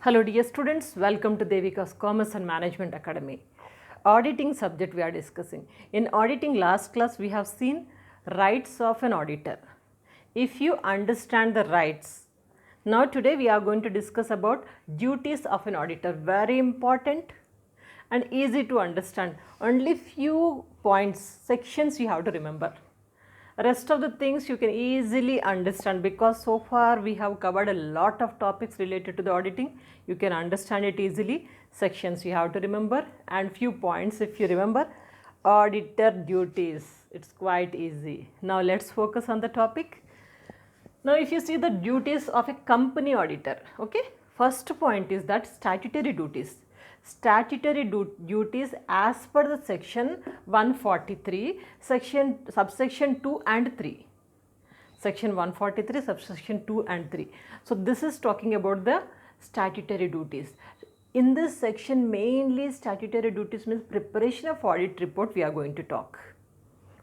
Hello dear students, welcome to Devika's Commerce and Management Academy. Auditing subject we are discussing. In auditing last class we have seen rights of an auditor. If you understand the rights, now today we are going to discuss about duties of an auditor. Very important and easy to understand. Only few points, sections you have to remember. Rest of the things you can easily understand because so far we have covered a lot of topics related to the auditing. You can understand it easily. Sections you have to remember and few points if you remember. Auditor duties, it's quite easy. Now let's focus on the topic. Now if you see the duties of a company auditor, okay, first point is that statutory duties. Statutory duties as per the section 143, subsection 2 and 3. Section 143, subsection 2 and 3. So this is talking about the statutory duties. In this section mainly statutory duties means preparation of audit report we are going to talk.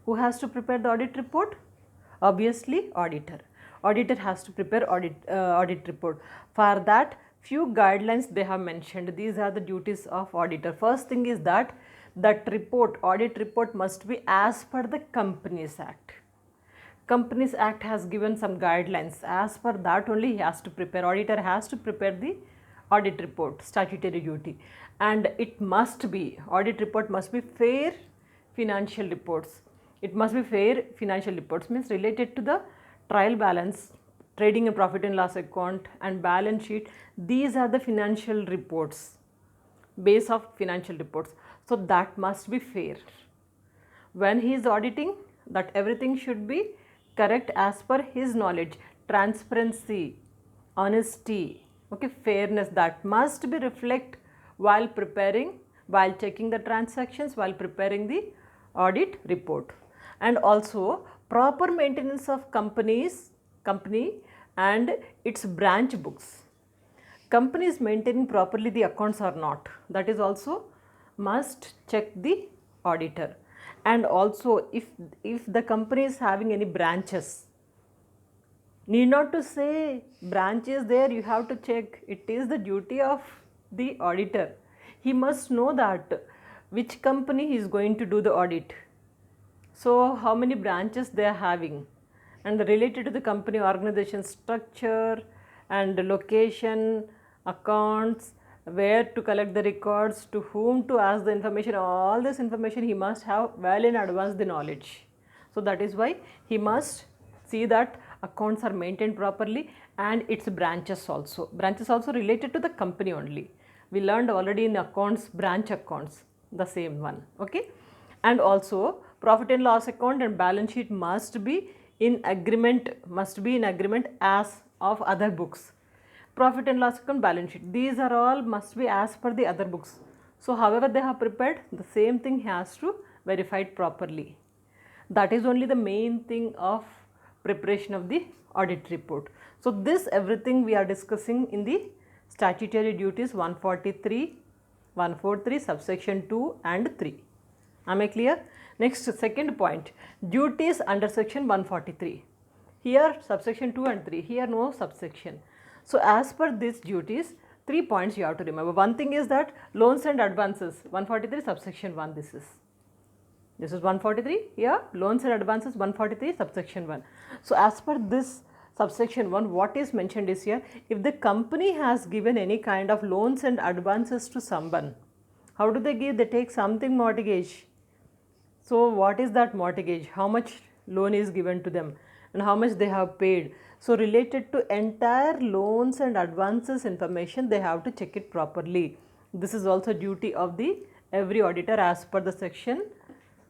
Who has to prepare the audit report? Obviously auditor. Auditor has to prepare audit report. For that few guidelines they have mentioned. These are the duties of auditor. First thing is that report, audit report must be as per the Companies Act. Companies Act has given some guidelines. As per that only he has to prepare, auditor has to prepare the audit report, statutory duty. And it must be, audit report must be fair financial reports. It must be fair financial reports means related to the trial balance, trading and profit and loss account and balance sheet. These are the financial reports, base of financial reports. So that must be fair. When he is auditing, that everything should be correct as per his knowledge. Transparency, honesty, okay, fairness, that must be reflect while preparing, while checking the transactions, while preparing the audit report. And also proper maintenance of company and its branch books. Company is maintaining properly the accounts or not, that is also must check the auditor. And also if the company is having any branches, need not to say branch is there, you have to check. It is the duty of the auditor. He must know that which company he is going to do the audit. So how many branches they are having and related to the company organization structure and location, accounts, where to collect the records, to whom to ask the information, all this information he must have well in advance the knowledge. So that is why he must see that accounts are maintained properly and its branches also related to the company only. We learned already in accounts, branch accounts, the same one, okay. And also profit and loss account and balance sheet must be in agreement as of other books. Profit and loss account, balance sheet, these are all must be as per the other books. So however they have prepared, the same thing has to verify it properly. That is only the main thing of preparation of the audit report. So this everything we are discussing in the statutory duties 143, 143, subsection 2 and 3. Am I clear? Next, second point, duties under section 143. Here subsection 2 and 3, here no subsection. So as per these duties, 3 points you have to remember. One thing is that loans and advances, 143 subsection 1 this is 143, here loans and advances 143 subsection 1. So as per this subsection 1, what is mentioned is here, if the company has given any kind of loans and advances to someone, how do they give? They take something mortgage. So what is that mortgage? How much loan is given to them and how much they have paid? So related to entire loans and advances information, they have to check it properly. This is also duty of the every auditor as per the section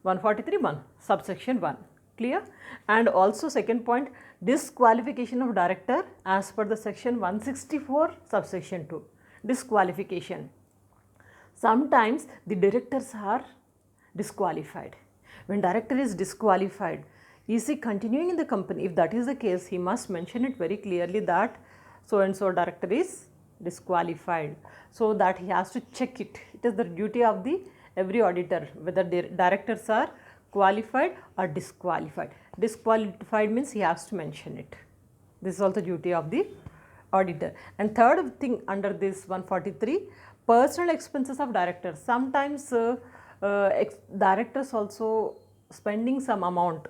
143(1), subsection 1. Clear? And also second point, disqualification of director as per the section 164 subsection 2. Disqualification. Sometimes the directors are disqualified. When director is disqualified, is he continuing in the company? If that is the case, he must mention it very clearly that so and so director is disqualified, so that he has to check it. It is the duty of the every auditor whether the directors are qualified or disqualified. Disqualified means he has to mention it. This is also duty of the auditor. And third thing under this 143, personal expenses of directors. Sometimes directors also spending some amount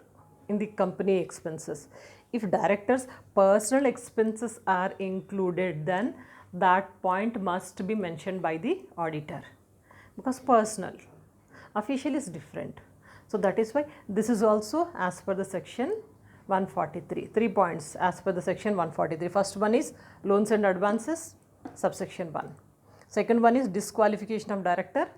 in the company expenses. If directors personal expenses are included, then that point must be mentioned by the auditor, because personal, official is different. So that is why this is also as per the section 143. 3 points as per the section 143. First one is loans and advances, subsection 1. Second one is disqualification of director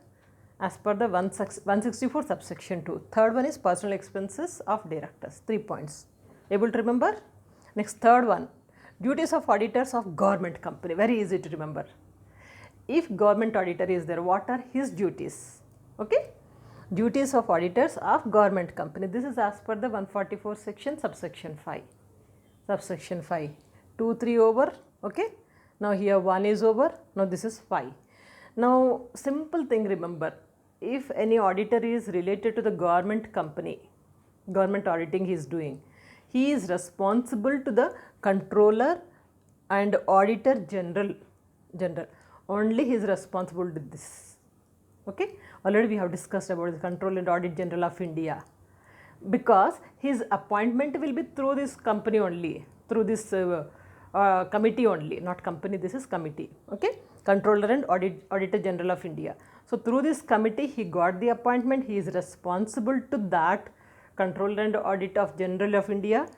as per the 164 subsection 2. Third one is personal expenses of directors. 3 points. Able to remember? Next, third one, duties of auditors of government company. Very easy to remember. If government auditor is there, what are his duties? Okay. Duties of auditors of government company. This is as per the 144 section subsection 5. Subsection 5. 2, 3 over. Okay. Now here 1 is over. Now this is 5. Now simple thing, remember, if any auditor is related to the government company, government auditing he is doing, he is responsible to the controller and auditor general. Only he is responsible to this. Okay. Already we have discussed about the Controller and Audit General of India, because his appointment will be through this company only, through this committee only, not company, this is committee. Okay. Controller and Auditor General of India. So through this committee he got the appointment, he is responsible to that Controller and Audit of General of India,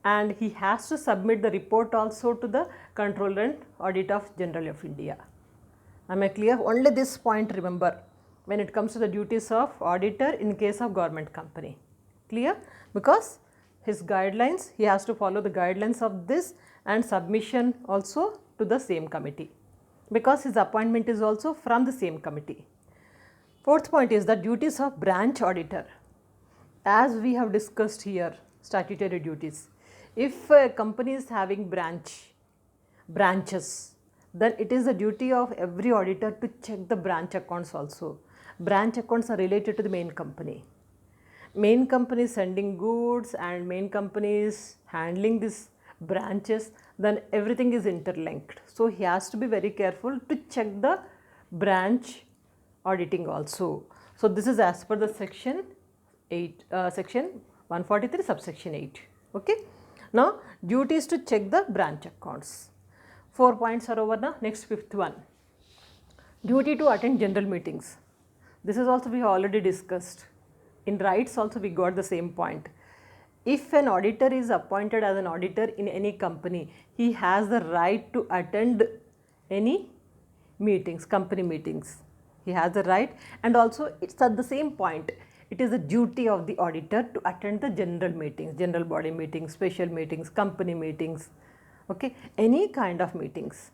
and he has to submit the report also to the Controller and Audit of General of India. Am I clear? Only this point remember when it comes to the duties of auditor in case of government company. Clear? Because his guidelines, he has to follow the guidelines of this and submission also to the same committee, because his appointment is also from the same committee. Fourth point is the duties of branch auditor. As we have discussed here, statutory duties. If a company is having branches, then it is the duty of every auditor to check the branch accounts also. Branch accounts are related to the main company. Main company is sending goods and main company is handling these branches, then everything is interlinked. So he has to be very careful to check the branch auditing also. So this is as per the section 8, section 143 subsection 8. Okay. Now duties to check the branch accounts. 4 points are over now. Next, fifth one, duty to attend general meetings. This is also we have already discussed. In rights also we got the same point. If an auditor is appointed as an auditor in any company, he has the right to attend any meetings, company meetings. He has the right, and also it's at the same point. It is the duty of the auditor to attend the general meetings, general body meetings, special meetings, company meetings. Okay, any kind of meetings.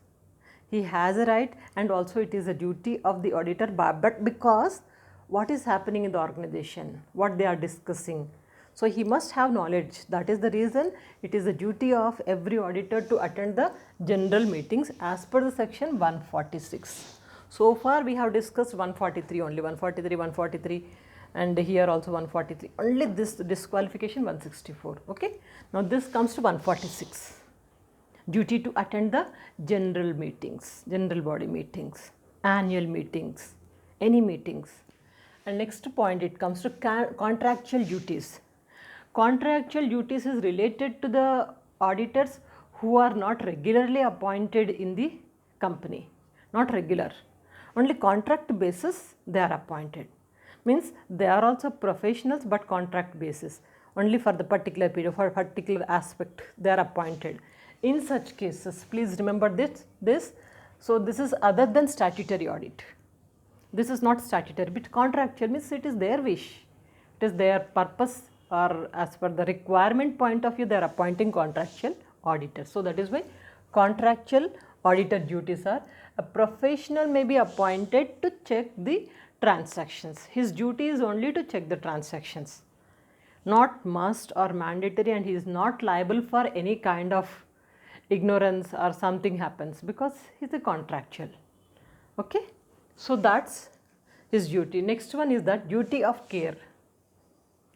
He has a right, and also it is a duty of the auditor, but because what is happening in the organization, what they are discussing. So he must have knowledge. That is the reason it is a duty of every auditor to attend the general meetings as per the section 146. So far we have discussed 143 only, 143, and here also 143. Only this disqualification 164. Okay. Now this comes to 146. Duty to attend the general meetings, general body meetings, annual meetings, any meetings. And next point, it comes to contractual duties. Contractual duties is related to the auditors who are not regularly appointed in the company, not regular, only contract basis they are appointed. Means they are also professionals, but contract basis, only for the particular period, for a particular aspect they are appointed. In such cases, please remember this. So this is other than statutory audit. This is not statutory, but contractual means it is their wish, it is their purpose, or as per the requirement point of view they are appointing contractual auditors. So that is why contractual auditor duties are, a professional may be appointed to check the transactions. His duty is only to check the transactions, not must or mandatory, and he is not liable for any kind of ignorance or something happens, because he is a contractual. Okay. So that's his duty. Next one is that duty of care.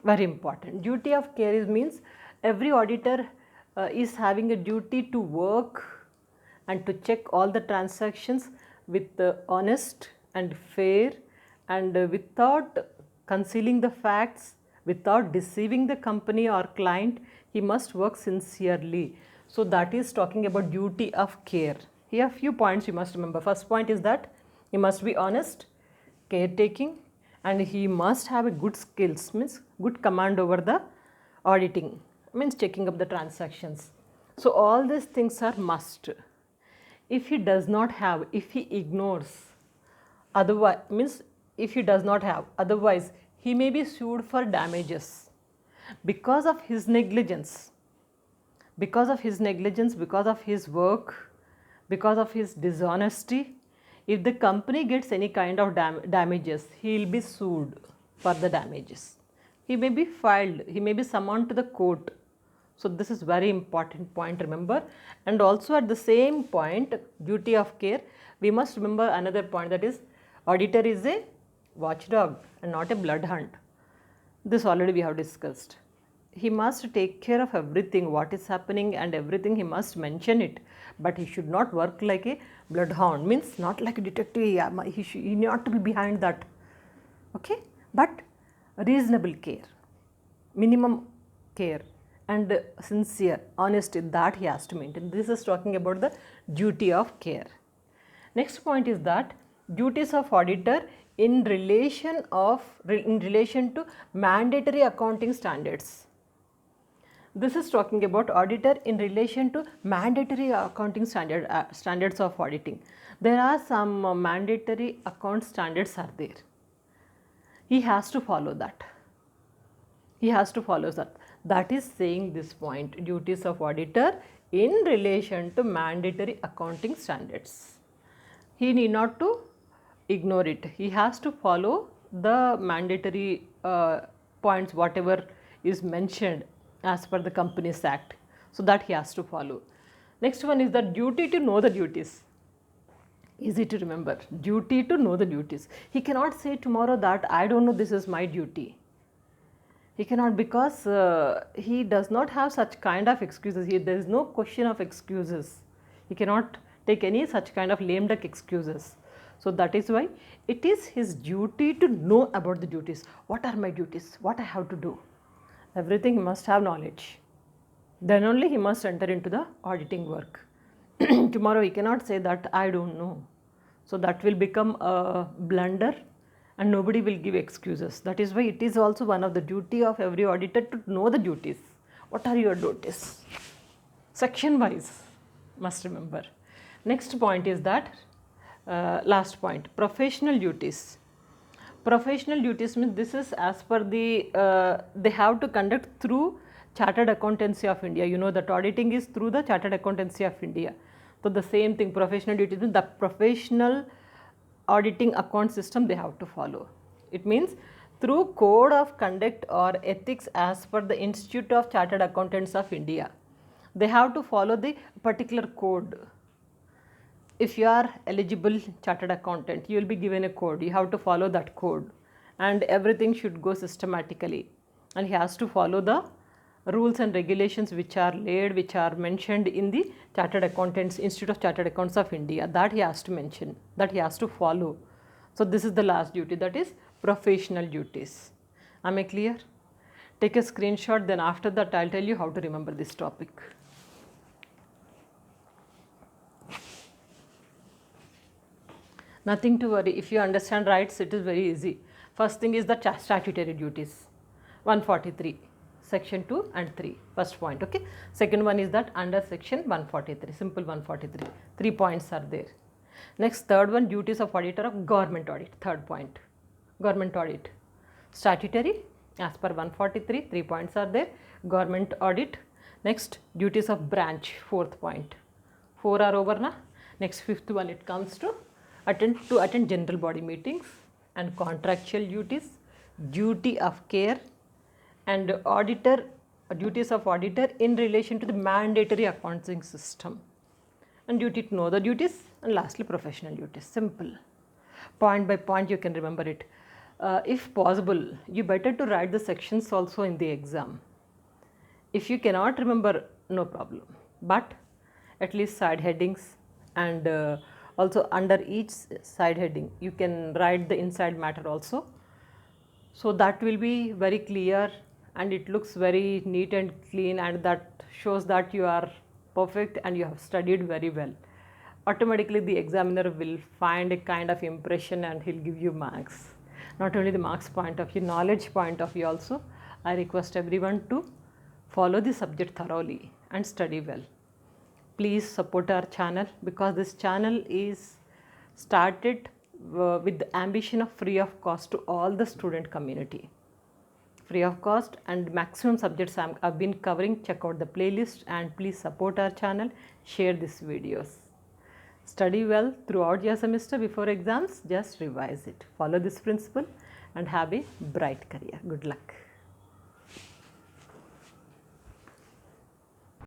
Very important. Duty of care means every auditor is having a duty to work and to check all the transactions with honest and fair and without concealing the facts, without deceiving the company or client. He must work sincerely. So that is talking about duty of care. Here a few points you must remember. First point is that he must be honest, caretaking, and he must have a good skills, means good command over the auditing, means checking up the transactions. So all these things are must. If he does not have, if he ignores, otherwise, means if he does not have, otherwise he may be sued for damages because of his negligence, because of his negligence, because of his work, because of his dishonesty. If the company gets any kind of damages, he will be sued for the damages. He may be filed, he may be summoned to the court. So this is very important point, remember. And also at the same point, duty of care, we must remember another point, that is auditor is a watchdog and not a bloodhound. This already we have discussed. He must take care of everything, what is happening and everything, he must mention it. But he should not work like a bloodhound, means not like a detective, he not to be behind that. Okay, but reasonable care, minimum care and sincere honesty, that he has to maintain. This is talking about the duty of care. Next point is that duties of auditor in relation to mandatory accounting standards. This is talking about auditor in relation to mandatory accounting standards of auditing. There are some mandatory account standards are there. He has to follow that. He has to follow that. That is saying this point, duties of auditor in relation to mandatory accounting standards. He need not to ignore it. He has to follow the mandatory points, whatever is mentioned as per the Companies Act. So that he has to follow. Next one is the duty to know the duties. Easy to remember, duty to know the duties. He cannot say tomorrow that I don't know, this is my duty. He cannot, because he does not have such kind of excuses. There is no question of excuses. He cannot take any such kind of lame duck excuses. So that is why it is his duty to know about the duties. What are my duties? What I have to do? Everything he must have knowledge. Then only he must enter into the auditing work. Tomorrow he cannot say that I don't know. So that will become a blunder and nobody will give excuses. That is why it is also one of the duty of every auditor to know the duties. What are your duties? Section wise must remember. Next point is that last point, professional duties. Professional duties means this is as per the, they have to conduct through Chartered Accountancy of India. You know that auditing is through the Chartered Accountancy of India. So the same thing, professional duties means the professional auditing account system they have to follow. It means through code of conduct or ethics as per the Institute of Chartered Accountants of India. They have to follow the particular code. If you are eligible chartered accountant, you will be given a code. You have to follow that code and everything should go systematically. And he has to follow the rules and regulations which are laid, which are mentioned in the Chartered Accountants, Institute of Chartered Accountants of India. That he has to mention, that he has to follow. So this is the last duty, that is professional duties. Am I clear? Take a screenshot, then after that I will tell you how to remember this topic. Nothing to worry. If you understand rights, it is very easy. First thing is the statutory duties. 143, section 2 and 3, first point. Okay. Second one is that under section 143, simple 143. 3 points are there. Next, third one, duties of auditor of government audit. Third point, government audit. Statutory as per 143, 3 points are there. Government audit. Next, duties of branch. Fourth point. 4 are over na. Next, fifth one, it comes to attend general body meetings and contractual duties, duty of care and auditor, duties of auditor in relation to the mandatory accounting system, and duty to know the duties, and lastly professional duties. Simple. Point by point you can remember it. If possible, you better to write the sections also in the exam. If you cannot remember, no problem, but at least side headings and also under each side heading you can write the inside matter also. So that will be very clear and it looks very neat and clean, and that shows that you are perfect and you have studied very well. Automatically the examiner will find a kind of impression and he'll give you marks. Not only the marks point of view, knowledge point of view also. I request everyone to follow the subject thoroughly and study well. Please support our channel, because this channel is started with the ambition of free of cost to all the student community. Free of cost and maximum subjects I've been covering. Check out the playlist and please support our channel, share these videos. Study well throughout your semester. Before exams, just revise it. Follow this principle and have a bright career. Good luck.